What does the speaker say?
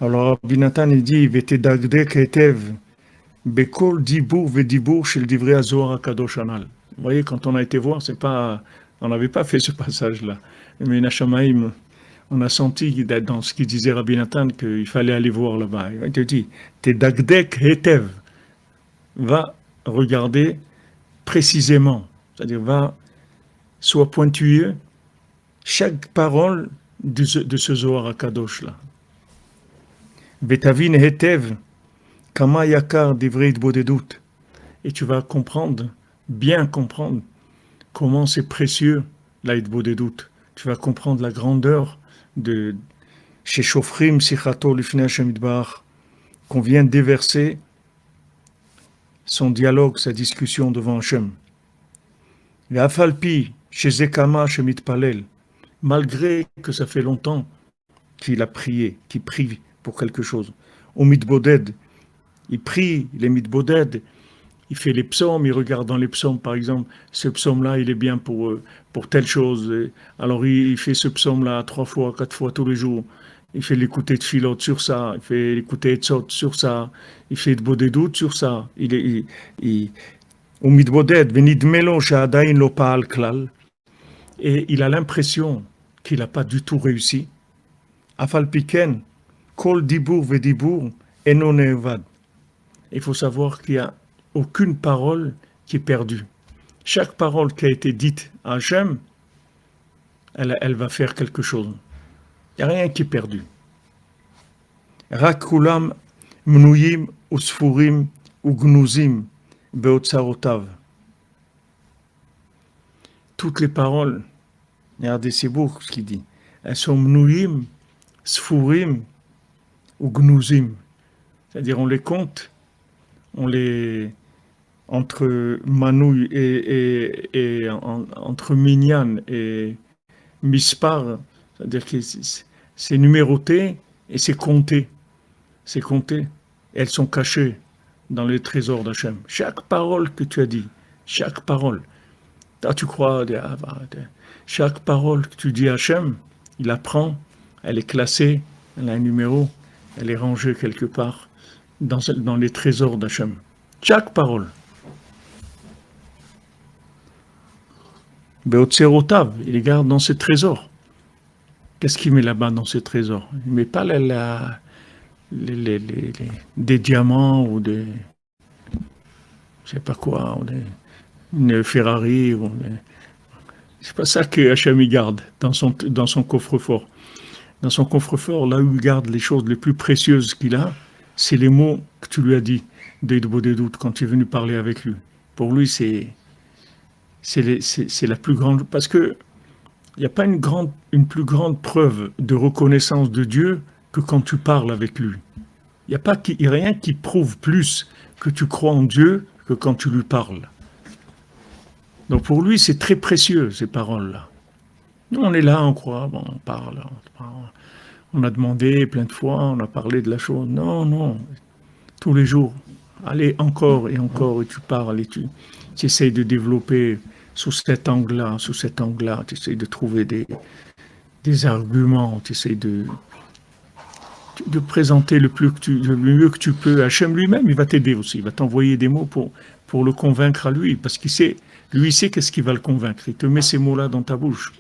Alors, Rabbi Nathan, il dit, Vetedagdek etev, bekol dibour vedibour shel divrei hazohar hakadosh anal. Vous voyez, quand on a été voir, c'est pas, on n'avait pas fait ce passage-là. Mais Nachamaïm, on a senti dans ce qu'il disait Rabbi Nathan qu'il fallait aller voir là-bas. Il te dit, Tedagdek etev, va regarder précisément, c'est-à-dire va, sois pointilleux, chaque parole de ce Zohar HaKadosh là. Betavin hetev, kama yakar divrei hitbodedut. Et tu vas comprendre, bien comprendre, comment c'est précieux la hitbodedut. Tu vas comprendre la grandeur de chez Shofrim Sichato Lifnei Hashem Yitbarach, qu'on vient déverser son dialogue, sa discussion devant Hashem. Ve'afalpi chez Zekama Hashem Yitpalel, malgré que ça fait longtemps qu'il a prié, qu'il prie pour quelque chose. Au mitboded, il prie les mitboded, il fait les psaumes, il regarde dans les psaumes, par exemple, ce psaume-là, il est bien pour telle chose. Alors il fait ce psaume-là 3 fois, 4 fois tous les jours. Il fait l'écouter de Philot sur ça, il fait l'écouter de Tzot sur ça, il fait de Bodedut sur ça. Au mitboded, venidmelo sha'adayin lo pa'al klal, et il a l'impression qu'il n'a pas du tout réussi. Afal piken, kol dibour vedibour, eno ne'evad. Il faut savoir qu'il n'y a aucune parole qui est perdue. Chaque parole qui a été dite à Hachem, elle va faire quelque chose. Il n'y a rien qui est perdu. Rak kulam mnuyim usfurim ugnuzim beotsarotav. Toutes les paroles, regardez, c'est beau ce qu'il dit. Elles sont mnuyim, sfurim ugnuzim. C'est-à-dire on les compte, on les entre Manouille et entre Minyan et Mispar, c'est-à-dire que c'est numéroté et c'est compté. C'est compté. Elles sont cachées dans les trésors d'Hachem. Chaque parole que tu as dit, chaque parole. Là, tu crois, chaque parole que tu dis à Hachem, il la prend, elle est classée, elle a un numéro, elle est rangée quelque part dans les trésors d'Hachem. Chaque parole. Beotserotav, il les garde dans ses trésors. Qu'est-ce qu'il met là-bas dans ses trésors? Il ne met pas des diamants ou des, je sais pas quoi, ou une Ferrari. C'est pas ça que Hachem garde dans son coffre-fort. Dans son coffre-fort, là où il garde les choses les plus précieuses qu'il a, c'est les mots que tu lui as dit d'Hitbodedut quand tu es venu parler avec lui. Pour lui, c'est la plus grande, parce que il n'y a pas une plus grande preuve de reconnaissance de Dieu que quand tu parles avec lui. Il n'y a rien qui prouve plus que tu crois en Dieu que quand tu lui parles. Donc pour lui, c'est très précieux, ces paroles-là. Nous, on est là, on croit, bon, on parle, on a demandé plein de fois, on a parlé de la chose. Non, tous les jours. Allez, encore, et tu parles, et tu essayes de développer sous cet angle-là, tu essayes de trouver des arguments, tu essayes de présenter le mieux que tu peux. Hachem lui-même, il va t'aider aussi, il va t'envoyer des mots pour le convaincre à lui, parce qu'il sait, lui, il sait qu'est-ce qui va le convaincre. Il te met ces mots-là dans ta bouche.